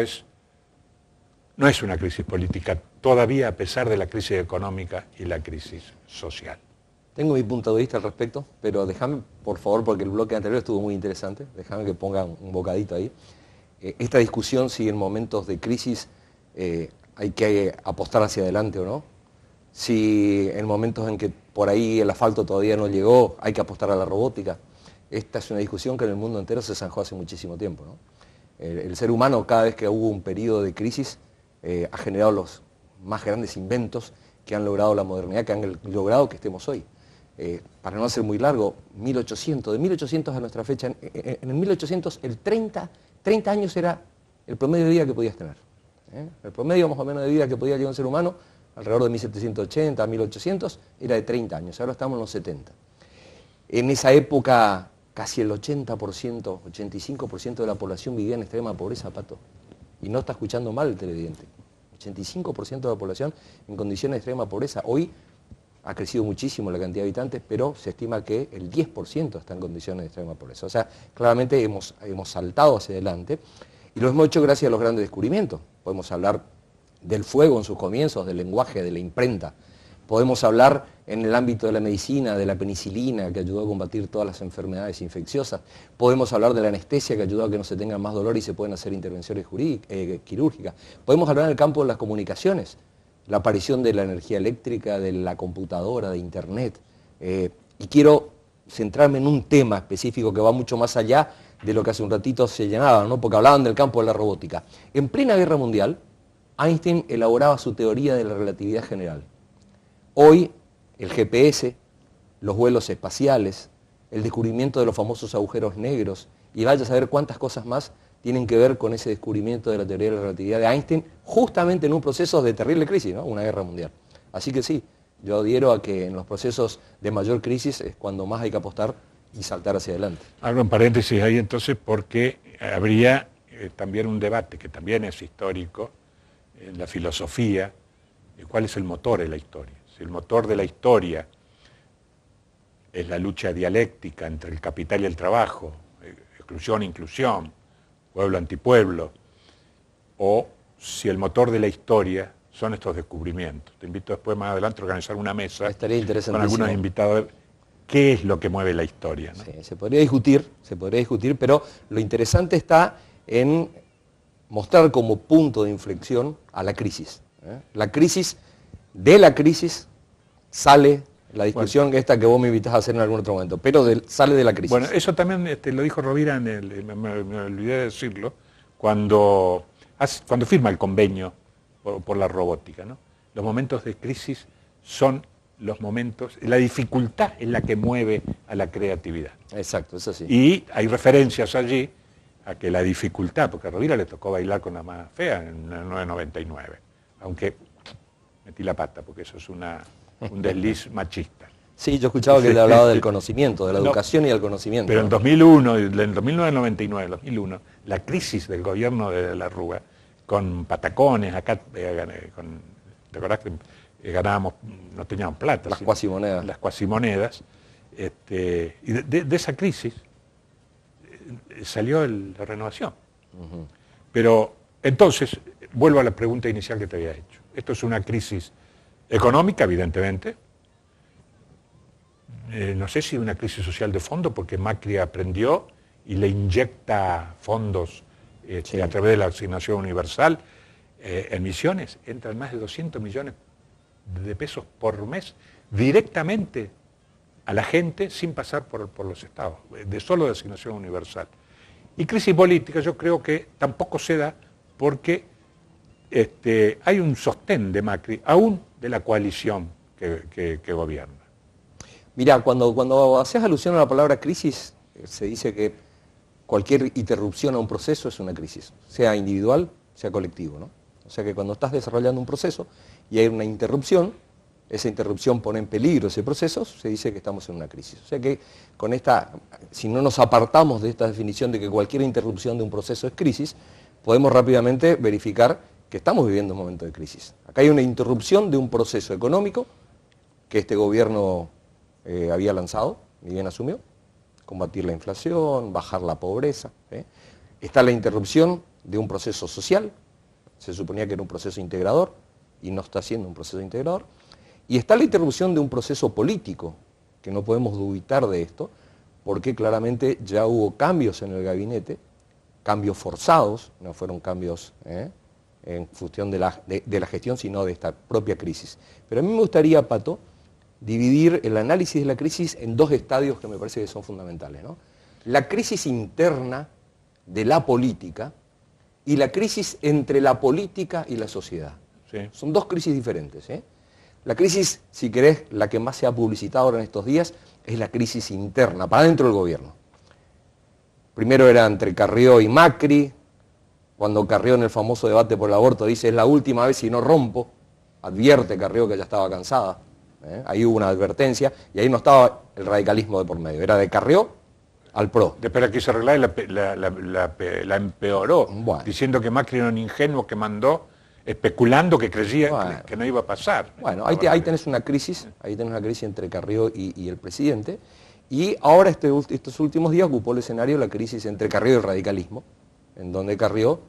no es una crisis política todavía, a pesar de la crisis económica y la crisis social. Tengo mi punto de vista al respecto, pero déjame, por favor, porque el bloque anterior estuvo muy interesante, déjame que ponga un bocadito ahí. Esta discusión, si en momentos de crisis hay que apostar hacia adelante o no, si en momentos en que por ahí el asfalto todavía no llegó, hay que apostar a la robótica. Esta es una discusión que en el mundo entero se zanjó hace muchísimo tiempo, ¿no? El ser humano, cada vez que hubo un periodo de crisis, ha generado los más grandes inventos que han logrado la modernidad, que han logrado que estemos hoy. para no hacer muy largo, 1800, de 1800 a nuestra fecha, en el 1800 el 30 años era el promedio de vida que podías tener. El promedio más o menos de vida que podía llevar un ser humano, alrededor de 1780 a 1800, era de 30 años, ahora estamos en los 70. En esa época casi el 80%, 85% de la población vivía en extrema pobreza, Pato. Y no está escuchando mal el televidente. 85% de la población en condiciones de extrema pobreza. Hoy ha crecido muchísimo la cantidad de habitantes, pero se estima que el 10% está en condiciones de extrema pobreza. O sea, claramente hemos saltado hacia adelante y lo hemos hecho gracias a los grandes descubrimientos. Podemos hablar del fuego en sus comienzos, del lenguaje, de la imprenta. Podemos hablar en el ámbito de la medicina, de la penicilina, que ayudó a combatir todas las enfermedades infecciosas. Podemos hablar de la anestesia, que ayudó a que no se tenga más dolor y se pueden hacer intervenciones quirúrgicas. Podemos hablar en el campo de las comunicaciones, la aparición de la energía eléctrica, de la computadora, de Internet. Y quiero centrarme en un tema específico que va mucho más allá de lo que hace un ratito se llenaba, ¿no? Porque hablaban del campo de la robótica. En plena Guerra Mundial, Einstein elaboraba su teoría de la relatividad general. Hoy, el GPS, los vuelos espaciales, el descubrimiento de los famosos agujeros negros, y vaya a saber cuántas cosas más tienen que ver con ese descubrimiento de la teoría de la relatividad de Einstein, justamente en un proceso de terrible crisis, ¿no? Una guerra mundial. Así que sí, yo adhiero a que en los procesos de mayor crisis es cuando más hay que apostar y saltar hacia adelante. Abro en paréntesis ahí entonces porque habría también un debate que también es histórico en la filosofía, de cuál es el motor de la historia. Si el motor de la historia es la lucha dialéctica entre el capital y el trabajo, exclusión, inclusión, pueblo, antipueblo, o si el motor de la historia son estos descubrimientos. Te invito después más adelante a organizar una mesa con algunos invitados. ¿Qué es lo que mueve la historia, ¿no? Sí, se podría discutir, pero lo interesante está en mostrar como punto de inflexión a la crisis. De la crisis sale la discusión esta que vos me invitás a hacer en algún otro momento, pero sale de la crisis. Bueno, eso también lo dijo Rovira, me olvidé de decirlo, cuando firma el convenio por la robótica, ¿no? Los momentos de crisis son los momentos, la dificultad es la que mueve a la creatividad. Exacto, eso sí. Y hay referencias allí a que la dificultad, porque a Rovira le tocó bailar con la más fea en 1999, aunque metí la pata, porque eso es un desliz machista. Sí, yo escuchaba que le hablaba del conocimiento, de la educación y del conocimiento. Pero en 2001, en 2009-99, la crisis del gobierno de la Rúa, con patacones, acá, ¿te acordás que ganábamos, no teníamos plata? Las cuasimonedas. Las cuasimonedas. Y de esa crisis salió la renovación. Pero entonces, vuelvo a la pregunta inicial que te había hecho. Esto es una crisis económica, evidentemente. No sé si una crisis social de fondo, porque Macri aprendió y le inyecta fondos a través de la asignación universal en Misiones. Entran más de 200 millones de pesos por mes directamente a la gente sin pasar por los estados, solo de asignación universal. Y crisis política yo creo que tampoco se da porque hay un sostén de Macri, aún de la coalición que gobierna. Mirá, cuando haces alusión a la palabra crisis, se dice que cualquier interrupción a un proceso es una crisis, sea individual, sea colectivo, ¿no? O sea que cuando estás desarrollando un proceso y hay una interrupción, esa interrupción pone en peligro ese proceso, se dice que estamos en una crisis. O sea que con si no nos apartamos de esta definición de que cualquier interrupción de un proceso es crisis, podemos rápidamente verificar que estamos viviendo un momento de crisis. Acá hay una interrupción de un proceso económico que este gobierno había lanzado, y bien asumió, combatir la inflación, bajar la pobreza. Está la interrupción de un proceso social, se suponía que era un proceso integrador, y no está siendo un proceso integrador. Y está la interrupción de un proceso político, que no podemos dubitar de esto, porque claramente ya hubo cambios en el gabinete, cambios forzados, no fueron cambios en función de la gestión, sino de esta propia crisis. Pero a mí me gustaría, Pato, dividir el análisis de la crisis en dos estadios que me parece que son fundamentales, ¿no? La crisis interna de la política y la crisis entre la política y la sociedad. Sí. Son dos crisis diferentes. La crisis, si querés, la que más se ha publicitado ahora en estos días, es la crisis interna, para dentro del gobierno. Primero era entre Carrió y Macri, cuando Carrió en el famoso debate por el aborto dice, es la última vez si no rompo, advierte Carrió que ya estaba cansada, ahí hubo una advertencia, y ahí no estaba el radicalismo de por medio, era de Carrió al PRO. Después la quiso arreglar y la empeoró, Bueno. diciendo que Macri era un ingenuo que mandó, especulando que creía Bueno. que no iba a pasar. Bueno, ahí tenés una crisis, entre Carrió y el presidente, y ahora estos últimos días ocupó el escenario la crisis entre Carrió y el radicalismo, en donde Carrió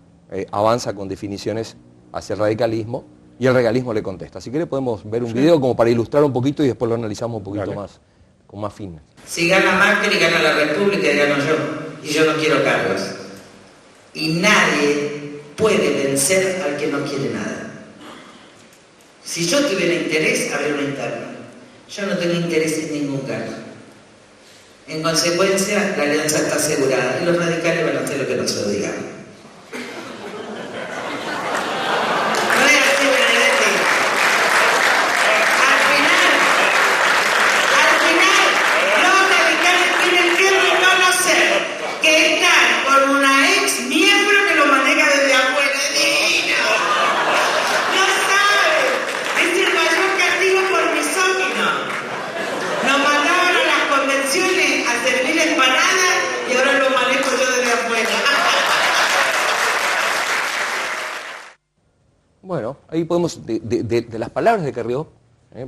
avanza con definiciones hacia el radicalismo y el radicalismo le contesta. Si quiere podemos ver un video como para ilustrar un poquito y después lo analizamos un poquito más, con más fin. Si gana Macri, gana la República y gano yo. Y yo no quiero cargos. Y nadie puede vencer al que no quiere nada. Si yo tuviera interés, habría una interna. Yo no tengo interés en ningún cargo. En consecuencia, la alianza está asegurada y los radicales van a hacer lo que nosotros digamos. No es así, Benedetti. Al final, los radicales tienen que reconocer que están con una ex miembro que lo maneja desde afuera. ¡Divino! No saben. Es el mayor castigo por misógino. Nos mandaban a las convenciones a servir empanadas y ahora lo manejo yo desde afuera. Bueno, ahí podemos, de las palabras de Carrió,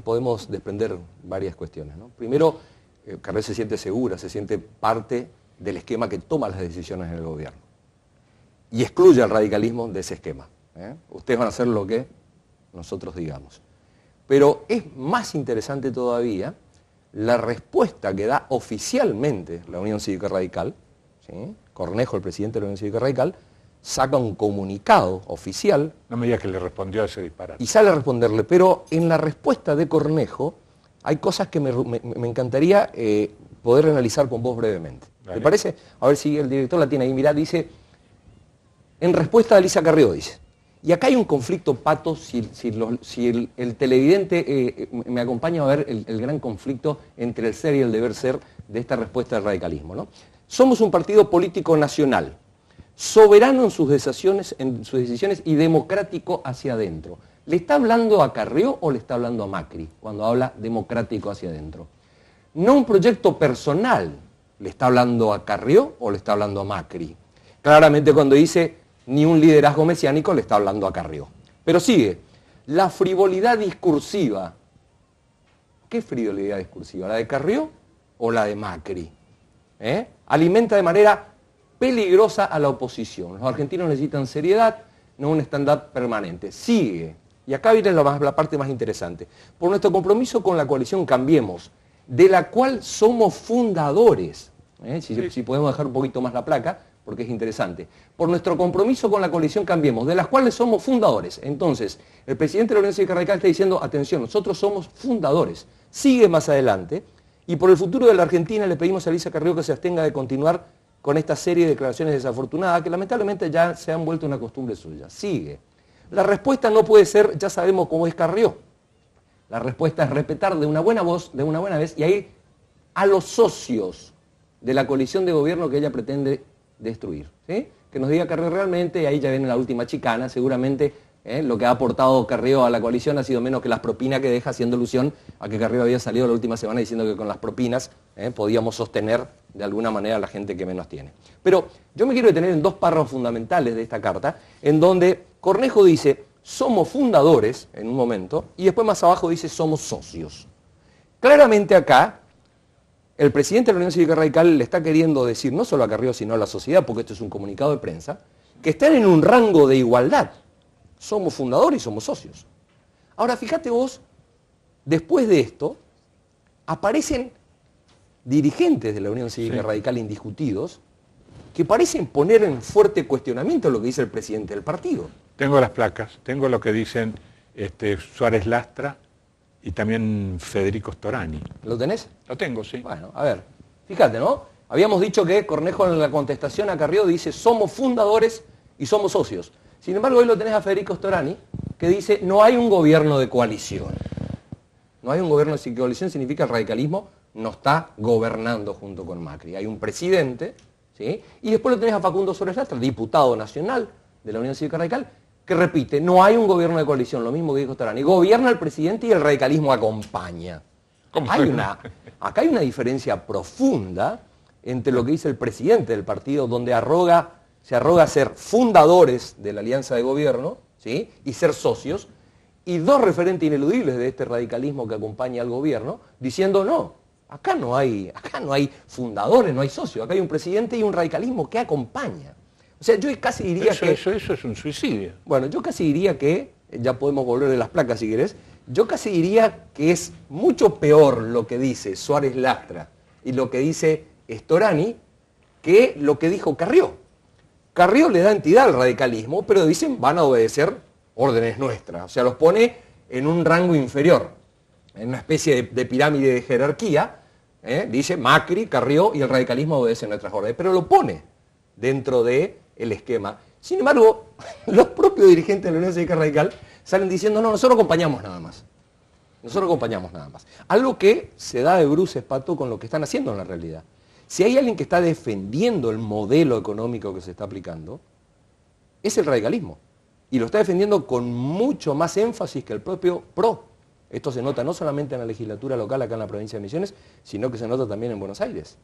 podemos desprender varias cuestiones, ¿no? Primero, Carrió se siente segura, se siente parte del esquema que toma las decisiones en el gobierno. Y excluye al radicalismo de ese esquema. Ustedes van a hacer lo que nosotros digamos. Pero es más interesante todavía la respuesta que da oficialmente la Unión Cívica Radical, ¿sí? Cornejo, el presidente de la Unión Cívica Radical, saca un comunicado oficial. No me digas que le respondió a ese disparate. Y sale a responderle, pero en la respuesta de Cornejo hay cosas que me encantaría poder analizar con vos brevemente. Vale. ¿Te parece? A ver si el director la tiene ahí. Mirá, dice, en respuesta a Elisa Carrió, dice, y acá hay un conflicto, Pato, si el televidente me acompaña a ver el gran conflicto entre el ser y el deber ser de esta respuesta del radicalismo, ¿no? Somos un partido político nacional, soberano en sus decisiones y democrático hacia adentro. ¿Le está hablando a Carrió o le está hablando a Macri cuando habla democrático hacia adentro? No un proyecto personal, ¿le está hablando a Carrió o le está hablando a Macri? Claramente cuando dice ni un liderazgo mesiánico le está hablando a Carrió. Pero sigue, la frivolidad discursiva. ¿Qué frivolidad discursiva? ¿La de Carrió o la de Macri? Alimenta de manera peligrosa a la oposición. Los argentinos necesitan seriedad, no un stand-up permanente. Sigue, y acá viene la parte más interesante, por nuestro compromiso con la coalición Cambiemos, de la cual somos fundadores. Si podemos dejar un poquito más la placa, porque es interesante. Por nuestro compromiso con la coalición Cambiemos, de las cuales somos fundadores. Entonces, el presidente de la Unión Cívica Radical está diciendo, atención, nosotros somos fundadores. Sigue más adelante, y por el futuro de la Argentina le pedimos a Elisa Carrió que se abstenga de continuar con esta serie de declaraciones desafortunadas que lamentablemente ya se han vuelto una costumbre suya. Sigue. La respuesta no puede ser, ya sabemos cómo es Carrió. La respuesta es respetar de una buena voz, de una buena vez, y ahí a los socios de la coalición de gobierno que ella pretende destruir. ¿Sí? Que nos diga Carrió realmente, y ahí ya viene la última chicana, seguramente lo que ha aportado Carrió a la coalición ha sido menos que las propinas que deja, haciendo alusión a que Carrió había salido la última semana diciendo que con las propinas podíamos sostener de alguna manera a la gente que menos tiene. Pero yo me quiero detener en dos párrafos fundamentales de esta carta, en donde Cornejo dice, somos fundadores, en un momento, y después más abajo dice, somos socios. Claramente acá, el presidente de la Unión Cívica Radical le está queriendo decir, no solo a Carrió, sino a la sociedad, porque esto es un comunicado de prensa, que están en un rango de igualdad. Somos fundadores y somos socios. Ahora, fíjate vos, después de esto, aparecen dirigentes de la Unión Cívica Radical indiscutidos que parecen poner en fuerte cuestionamiento lo que dice el presidente del partido. Tengo las placas, tengo lo que dicen Suárez Lastra y también Federico Storani. ¿Lo tenés? Lo tengo, sí. Bueno, a ver, fíjate, ¿no? Habíamos dicho que Cornejo en la contestación a Carrió dice, somos fundadores y somos socios. Sin embargo, hoy lo tenés a Federico Storani, que dice, no hay un gobierno de coalición. No hay un gobierno de coalición, significa el radicalismo no está gobernando junto con Macri. Hay un presidente, ¿sí? Y después lo tenés a Facundo Suárez Lastra, diputado nacional de la Unión Cívica Radical, que repite, no hay un gobierno de coalición, lo mismo que dijo Storani. Gobierna el presidente y el radicalismo acompaña. Acá hay una diferencia profunda entre lo que dice el presidente del partido, donde se arroga ser fundadores de la alianza de gobierno, ¿sí? Y ser socios, y dos referentes ineludibles de este radicalismo que acompaña al gobierno, diciendo no, acá no hay fundadores, no hay socios, acá hay un presidente y un radicalismo que acompaña. O sea, yo casi diría eso es un suicidio. Bueno, yo casi diría que, ya podemos volver de las placas si querés, yo casi diría que es mucho peor lo que dice Suárez Lastra y lo que dice Storani que lo que dijo Carrió. Carrió le da entidad al radicalismo, pero dicen van a obedecer órdenes nuestras. O sea, los pone en un rango inferior, en una especie de pirámide de jerarquía. Dice Macri, Carrió y el radicalismo obedecen nuestras órdenes, pero lo pone dentro del esquema. Sin embargo, los propios dirigentes de la Unión Cívica Radical salen diciendo, no, nosotros acompañamos nada más. Nosotros acompañamos nada más. Algo que se da de bruces, Pato, con lo que están haciendo en la realidad. Si hay alguien que está defendiendo el modelo económico que se está aplicando, es el radicalismo. Y lo está defendiendo con mucho más énfasis que el propio PRO. Esto se nota no solamente en la legislatura local acá en la provincia de Misiones, sino que se nota también en Buenos Aires.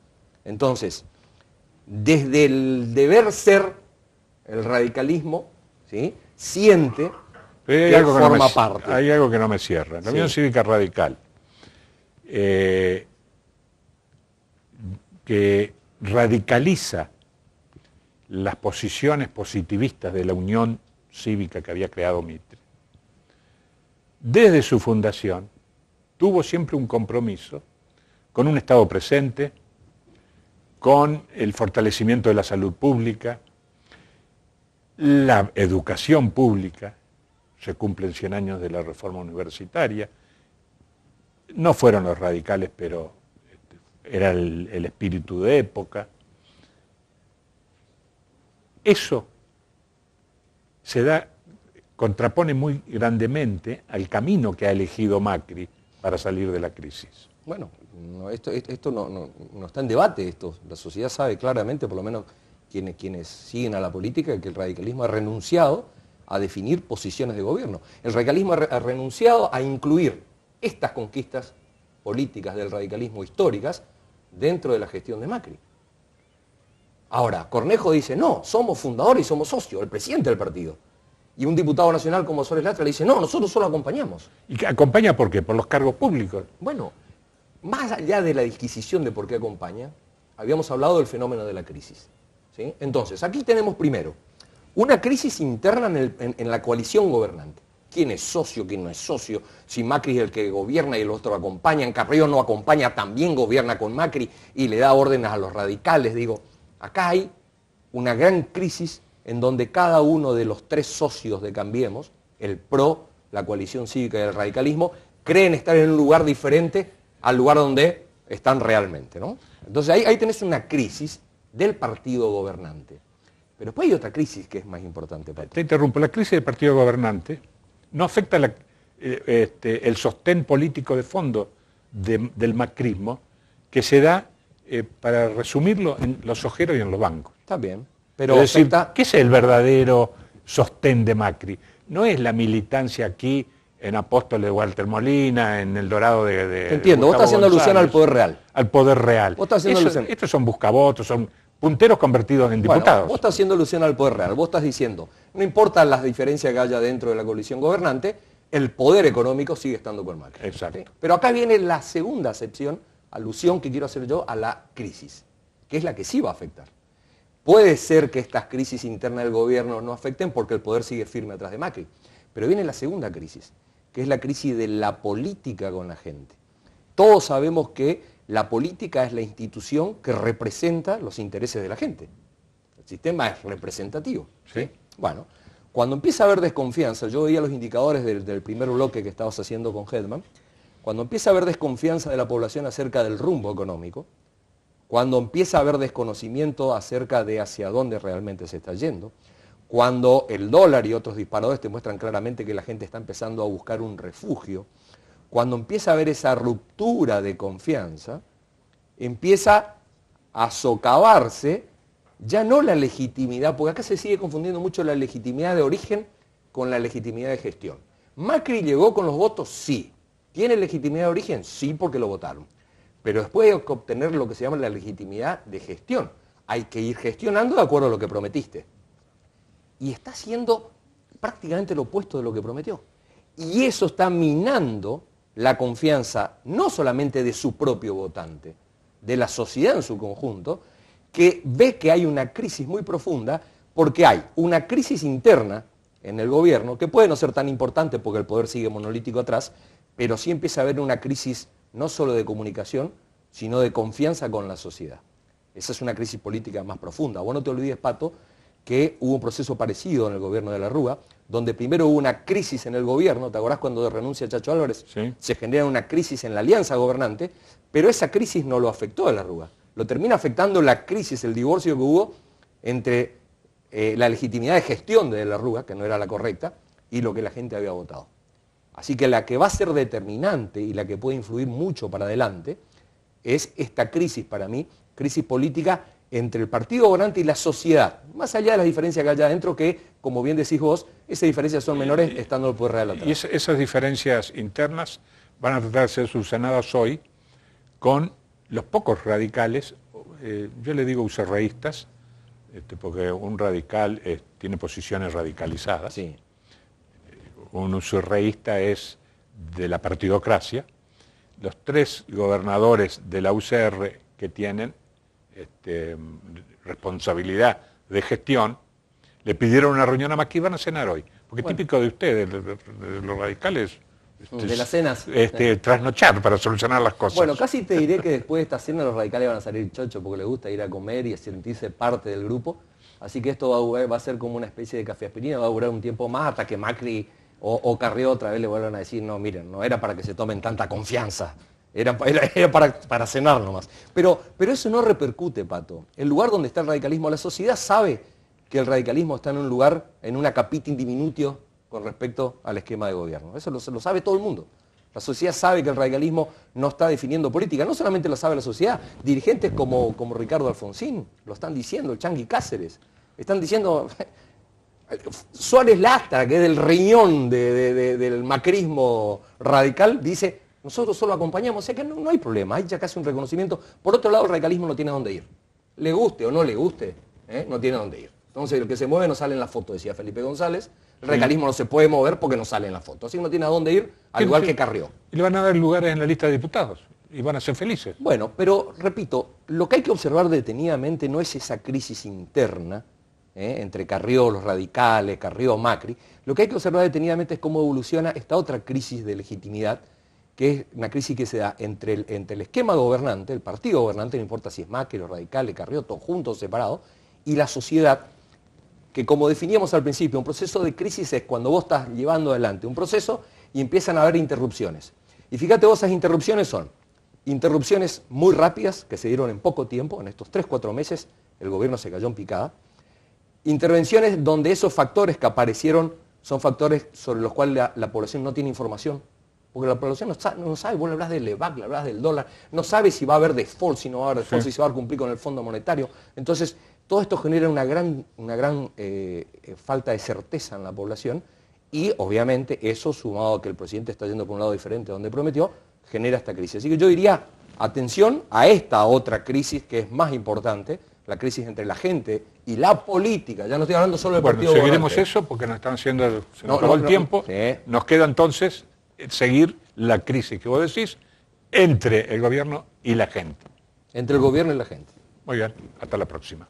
Entonces, desde el deber ser, el radicalismo, ¿sí?, siente que forma parte. Hay algo que no me cierra. La Unión Cívica Radical, que radicaliza las posiciones positivistas de la Unión Cívica que había creado Mitre, desde su fundación tuvo siempre un compromiso con un Estado presente, con el fortalecimiento de la salud pública, la educación pública. Se cumplen 100 años de la reforma universitaria. No fueron los radicales, pero era el espíritu de época. Eso contrapone muy grandemente al camino que ha elegido Macri para salir de la crisis. Bueno, esto no está en debate. La sociedad sabe claramente, por lo menos quienes siguen a la política, que el radicalismo ha renunciado a definir posiciones de gobierno. El radicalismo ha renunciado a incluir estas conquistas políticas del radicalismo históricas dentro de la gestión de Macri. Ahora, Cornejo dice, no, somos fundadores y somos socios, el presidente del partido. Y un diputado nacional como Suárez Lastra le dice, no, nosotros solo acompañamos. ¿Y acompaña por qué? ¿Por los cargos públicos? Bueno, más allá de la disquisición de por qué acompaña, habíamos hablado del fenómeno de la crisis, ¿sí? Entonces, aquí tenemos primero una crisis interna en la coalición gobernante. ¿Quién es socio, quién no es socio? Si Macri es el que gobierna y el otro acompañan, Carrió no acompaña, también gobierna con Macri y le da órdenes a los radicales. Digo, acá hay una gran crisis en donde cada uno de los tres socios de Cambiemos, el PRO, la coalición cívica y el radicalismo, creen estar en un lugar diferente al lugar donde están realmente, ¿no? Entonces ahí tenés una crisis del partido gobernante. Pero después hay otra crisis que es más importante. Pato. Te interrumpo. La crisis del partido gobernante no afecta el sostén político de fondo del macrismo que se da, para resumirlo, en los ojeros y en los bancos. Está bien. Pero es decir, ¿qué es el verdadero sostén de Macri? No es la militancia aquí en Apóstoles de Walter Molina, en El Dorado de entiendo, vos estás haciendo alusión al poder real. Al poder real. Vos estás haciendo alusión. Estos son buscavotos, son punteros convertidos en diputados. Bueno, vos estás haciendo alusión al poder real. Vos estás diciendo, no importa las diferencias que haya dentro de la coalición gobernante, el poder económico sigue estando con Macri. Exacto. ¿Sí? Pero acá viene la segunda alusión que quiero hacer yo a la crisis, que es la que sí va a afectar. Puede ser que estas crisis internas del gobierno no afecten porque el poder sigue firme atrás de Macri. Pero viene la segunda crisis, que es la crisis de la política con la gente. Todos sabemos que la política es la institución que representa los intereses de la gente. El sistema es representativo. ¿Sí? Bueno, cuando empieza a haber desconfianza, yo veía los indicadores del primer bloque que estabas haciendo con Hedman, cuando empieza a haber desconfianza de la población acerca del rumbo económico, cuando empieza a haber desconocimiento acerca de hacia dónde realmente se está yendo, cuando el dólar y otros disparadores te muestran claramente que la gente está empezando a buscar un refugio, cuando empieza a haber esa ruptura de confianza, empieza a socavarse ya no la legitimidad, porque acá se sigue confundiendo mucho la legitimidad de origen con la legitimidad de gestión. Macri llegó con los votos, sí. ¿Tiene legitimidad de origen? Sí, porque lo votaron. Pero después hay que obtener lo que se llama la legitimidad de gestión. Hay que ir gestionando de acuerdo a lo que prometiste. Y está haciendo prácticamente lo opuesto de lo que prometió. Y eso está minando la confianza no solamente de su propio votante, de la sociedad en su conjunto, que ve que hay una crisis muy profunda porque hay una crisis interna en el gobierno, que puede no ser tan importante porque el poder sigue monolítico atrás, pero sí empieza a haber una crisis no solo de comunicación, sino de confianza con la sociedad. Esa es una crisis política más profunda. Vos no te olvides, Pato, que hubo un proceso parecido en el gobierno de la Rúa, donde primero hubo una crisis en el gobierno, ¿te acordás cuando renuncia Chacho Álvarez? Sí. Se genera una crisis en la alianza gobernante, pero esa crisis no lo afectó a la Rúa. Lo termina afectando la crisis, el divorcio que hubo entre la legitimidad de gestión de la Rúa, que no era la correcta, y lo que la gente había votado. Así que la que va a ser determinante y la que puede influir mucho para adelante es esta crisis, para mí, crisis política entre el partido gobernante y la sociedad, más allá de las diferencias que hay adentro, que, como bien decís vos, esas diferencias son menores estando el poder real atrás. Y esas diferencias internas van a tratar de ser subsanadas hoy con los pocos radicales, yo le digo usurreístas, porque un radical tiene posiciones radicalizadas. Sí. Un usurreísta es de la partidocracia. Los 3 gobernadores de la UCR que tienen responsabilidad de gestión, le pidieron una reunión a Macri y van a cenar hoy. Porque bueno, típico de ustedes, de los radicales, de las cenas, trasnochar para solucionar las cosas. Bueno, casi te diré que después de esta cena los radicales van a salir chochos porque les gusta ir a comer y a sentirse parte del grupo. Así que esto va a ser como una especie de café aspirina, va a durar un tiempo más hasta que Macri o Carrió otra vez le vuelvan a decir, no, miren, no era para que se tomen tanta confianza. Era para cenar nomás. Pero eso no repercute, Pato. El lugar donde está el radicalismo, la sociedad sabe que el radicalismo está en un lugar, en una capita in diminutio con respecto al esquema de gobierno. Eso lo sabe todo el mundo. La sociedad sabe que el radicalismo no está definiendo política. No solamente lo sabe la sociedad, dirigentes como Ricardo Alfonsín lo están diciendo, el Chanqui Cáceres. Están diciendo... Suárez Lastra, que es del riñón del macrismo radical, dice... Nosotros solo acompañamos, o sea que no hay problema, hay ya casi un reconocimiento. Por otro lado, el radicalismo no tiene a dónde ir. Le guste o no le guste, no tiene a dónde ir. Entonces, el que se mueve no sale en la foto, decía Felipe González. El radicalismo no se puede mover porque no sale en la foto. Así que no tiene a dónde ir, al igual que Carrió. Y le van a dar lugares en la lista de diputados y van a ser felices. Bueno, pero repito, lo que hay que observar detenidamente no es esa crisis interna entre Carrió, los radicales, Carrió, Macri. Lo que hay que observar detenidamente es cómo evoluciona esta otra crisis de legitimidad, que es una crisis que se da entre el esquema gobernante, el partido gobernante, no importa si es Macri, los radicales, Carrió, todos juntos, separados, y la sociedad, que como definíamos al principio, un proceso de crisis es cuando vos estás llevando adelante un proceso y empiezan a haber interrupciones. Y fíjate vos, esas interrupciones son interrupciones muy rápidas, que se dieron en poco tiempo, en estos 3-4 meses el gobierno se cayó en picada, intervenciones donde esos factores que aparecieron son factores sobre los cuales la población no tiene información. Porque la población no sabe, vos le hablas del EVAC, le hablas del dólar, no sabe si va a haber default, si no va a haber default, si se va a cumplir con el Fondo Monetario. Entonces, todo esto genera una gran falta de certeza en la población y, obviamente, eso sumado a que el presidente está yendo por un lado diferente a donde prometió, genera esta crisis. Así que yo diría, atención a esta otra crisis que es más importante, la crisis entre la gente y la política. Ya no estoy hablando solo del partido seguiremos gobernante. Eso porque nos están haciendo, se nos acabó el tiempo. Sí. Nos queda entonces seguir la crisis que vos decís entre el gobierno y la gente. Entre el gobierno y la gente. Muy bien, hasta la próxima.